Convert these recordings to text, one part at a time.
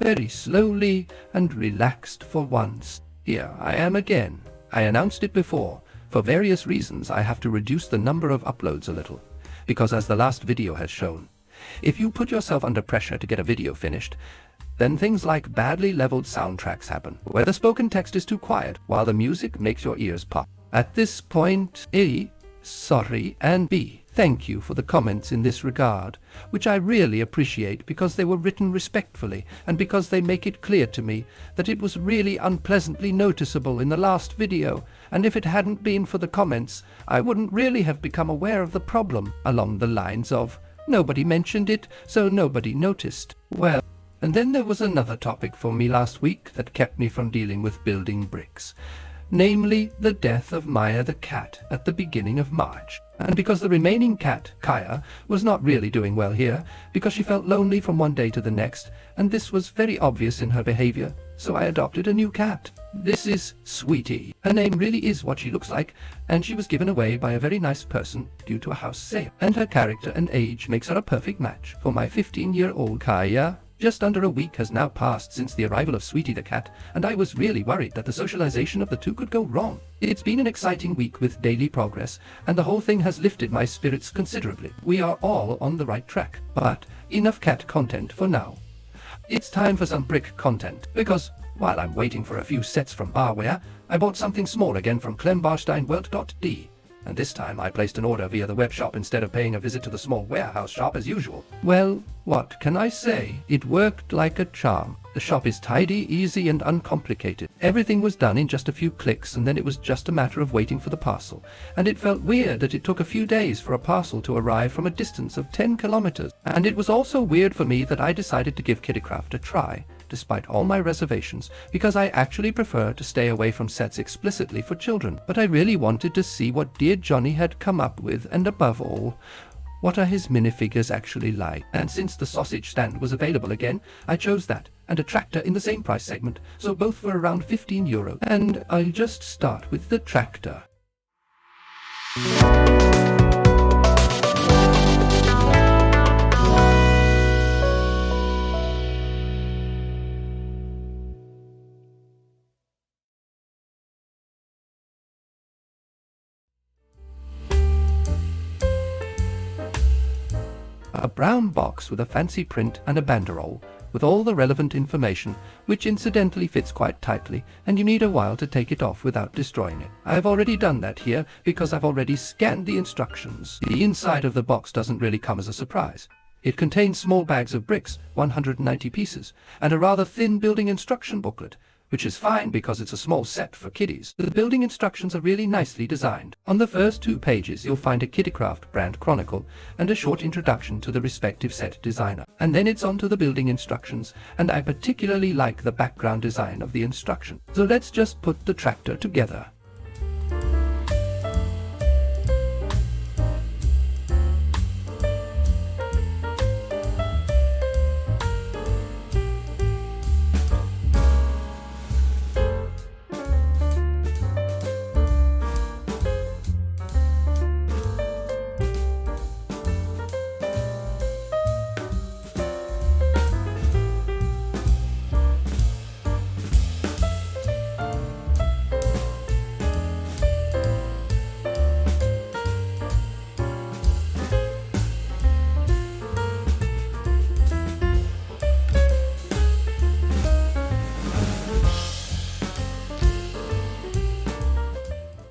very slowly and relaxed for once. Here I am again. I announced it before. For various reasons I have to reduce the number of uploads a little, because as the last video has shown, if you put yourself under pressure to get a video finished, then things like badly leveled soundtracks happen, where the spoken text is too quiet while the music makes your ears pop. At this point, A, sorry, and B, thank you for the comments in this regard, which I really appreciate because they were written respectfully and because they make it clear to me that it was really unpleasantly noticeable in the last video, and if it hadn't been for the comments, I wouldn't really have become aware of the problem, along the lines of, nobody mentioned it, so nobody noticed. Well, and then there was another topic for me last week that kept me from dealing with building bricks. Namely, the death of Maya the cat at the beginning of March. And because the remaining cat, Kaya, was not really doing well here, because she felt lonely from one day to the next, and this was very obvious in her behavior, so I adopted a new cat. This is Sweetie. Her name really is what she looks like, and she was given away by a very nice person due to a house sale. And her character and age makes her a perfect match for my 15-year-old Kaya. Just under a week has now passed since the arrival of Sweetie the cat, and I was really worried that the socialization of the two could go wrong. It's been an exciting week with daily progress, and the whole thing has lifted my spirits considerably. We are all on the right track, but enough cat content for now. It's time for some brick content, because while I'm waiting for a few sets from Barware, I bought something small again from Klemmbausteinsets. And this time I placed an order via the web shop instead of paying a visit to the small warehouse shop as usual. Well, what can I say? It worked like a charm. The shop is tidy, easy, and uncomplicated. Everything was done in just a few clicks, and then it was just a matter of waiting for the parcel. And it felt weird that it took a few days for a parcel to arrive from a distance of 10 kilometers. And it was also weird for me that I decided to give Kiddicraft a try, despite all my reservations, because I actually prefer to stay away from sets explicitly for children. But I really wanted to see what dear Johnny had come up with, and above all, what are his minifigures actually like? And since the sausage stand was available again, I chose that, and a tractor in the same price segment, so both were around €15. And I'll just start with the tractor. A brown box with a fancy print and a banderole with all the relevant information, which incidentally fits quite tightly, and you need a while to take it off without destroying it. I've already done that here because I've already scanned the instructions. The inside of the box doesn't really come as a surprise. It contains small bags of bricks, 190 pieces, and a rather thin building instruction booklet, which is fine because it's a small set for kiddies. The building instructions are really nicely designed. On the first 2 pages you'll find a Kiddicraft brand chronicle and a short introduction to the respective set designer. And then it's on to the building instructions, and I particularly like the background design of the instruction. So let's just put the tractor together.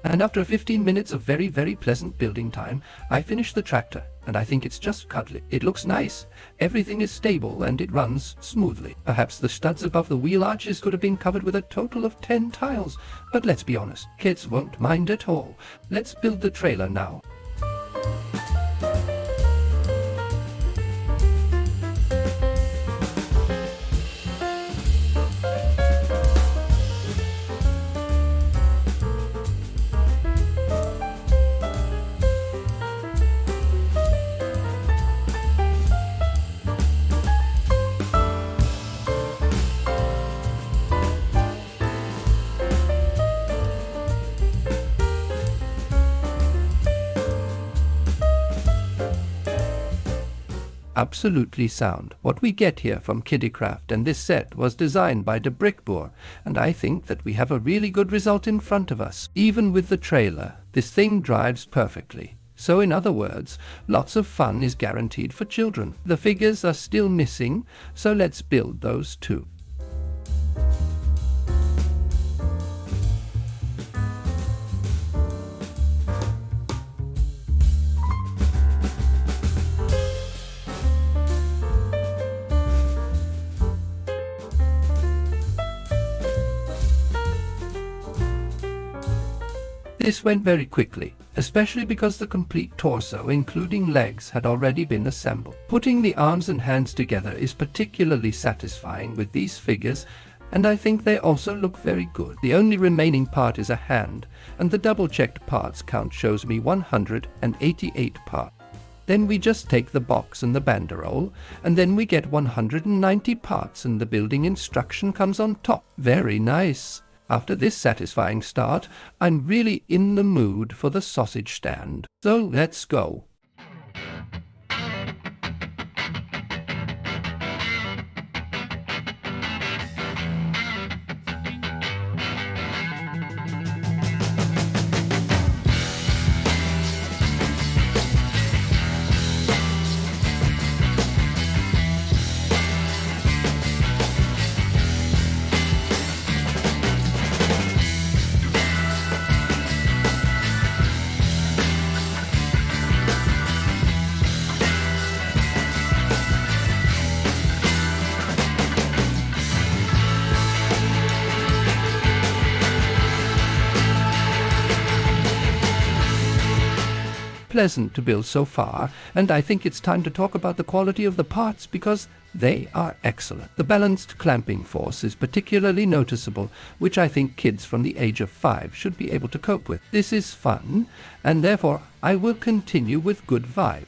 And after 15 minutes of very, very pleasant building time, I finished the tractor, and I think it's just cuddly. It looks nice, everything is stable, and it runs smoothly. Perhaps the studs above the wheel arches could have been covered with a total of 10 tiles, but let's be honest, kids won't mind at all. Let's build the trailer now. Absolutely sound. What we get here from Kiddicraft and this set was designed by de Brickboer, and I think that we have a really good result in front of us. Even with the trailer, this thing drives perfectly. So in other words, lots of fun is guaranteed for children. The figures are still missing, so let's build those too. This went very quickly, especially because the complete torso, including legs, had already been assembled. Putting the arms and hands together is particularly satisfying with these figures, and I think they also look very good. The only remaining part is a hand, and the double-checked parts count shows me 188 parts. Then we just take the box and the banderole, and then we get 190 parts, and the building instruction comes on top. Very nice. After this satisfying start, I'm really in the mood for the sausage stand. So let's go. Pleasant to build so far, and I think it's time to talk about the quality of the parts because they are excellent. The balanced clamping force is particularly noticeable, which I think kids from the age of 5 should be able to cope with. This is fun, and therefore I will continue with good vibe.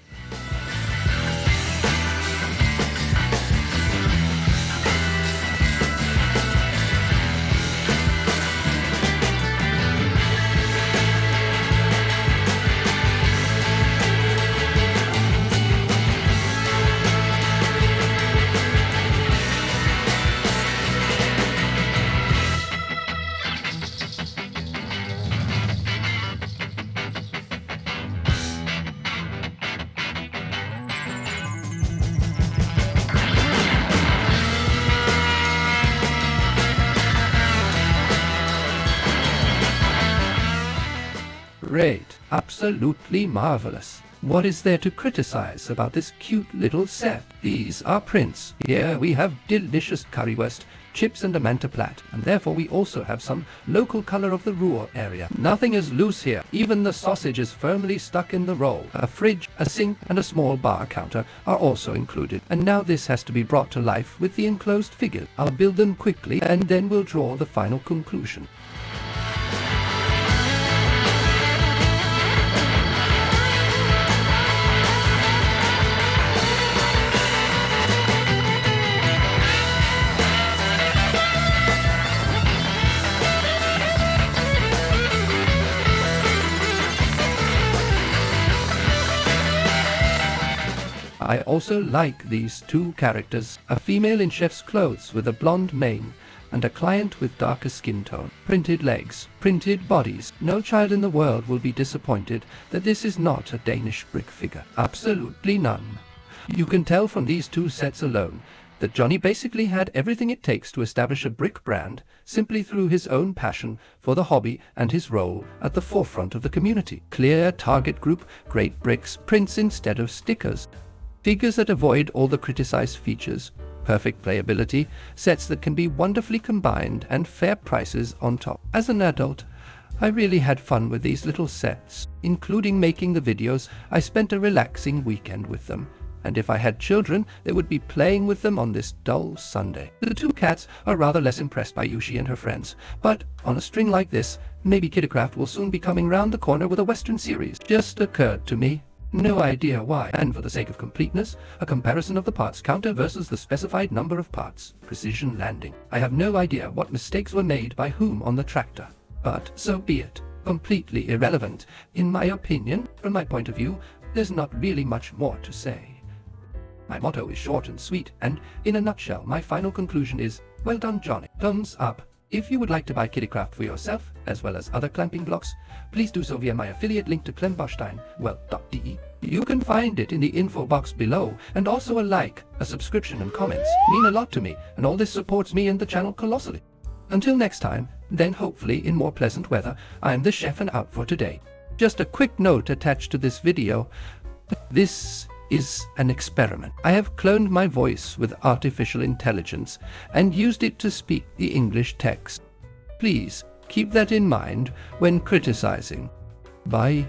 Great. Absolutely marvelous. What is there to criticize about this cute little set? These are prints. Here we have delicious currywurst, chips and a manta plat, and therefore we also have some local color of the Ruhr area. Nothing is loose here. Even the sausage is firmly stuck in the roll. A fridge, a sink, and a small bar counter are also included. And now this has to be brought to life with the enclosed figures. I'll build them quickly and then we'll draw the final conclusion. I also like these two characters, a female in chef's clothes with a blonde mane, and a client with darker skin tone. Printed legs, printed bodies. No child in the world will be disappointed that this is not a Danish brick figure. Absolutely none. You can tell from these two sets alone that Johnny basically had everything it takes to establish a brick brand simply through his own passion for the hobby and his role at the forefront of the community. Clear target group, great bricks, prints instead of stickers. Figures that avoid all the criticized features, perfect playability, sets that can be wonderfully combined, and fair prices on top. As an adult, I really had fun with these little sets, including making the videos. I spent a relaxing weekend with them, and if I had children, they would be playing with them on this dull Sunday. The two cats are rather less impressed by Yushi and her friends, but on a string like this, maybe Kiddicraft will soon be coming round the corner with a Western series. Just occurred to me. No idea why, and for the sake of completeness, a comparison of the parts counter versus the specified number of parts. Precision landing. I have no idea what mistakes were made by whom on the tractor, but so be it. Completely irrelevant. In my opinion, from my point of view, there's not really much more to say. My motto is short and sweet, and in a nutshell, my final conclusion is, well done, Johnny. Thumbs up. If you would like to buy Kiddicraft for yourself, as well as other clamping blocks, please do so via my affiliate link to Klemmbausteinsets. You can find it in the info box below, and also a like, a subscription and comments mean a lot to me, and all this supports me and the channel colossally. Until next time, then hopefully in more pleasant weather, I am the chef and out for today. Just a quick note attached to this video. This is an experiment. I have cloned my voice with artificial intelligence and used it to speak the English text. Please keep that in mind when criticizing. Bye.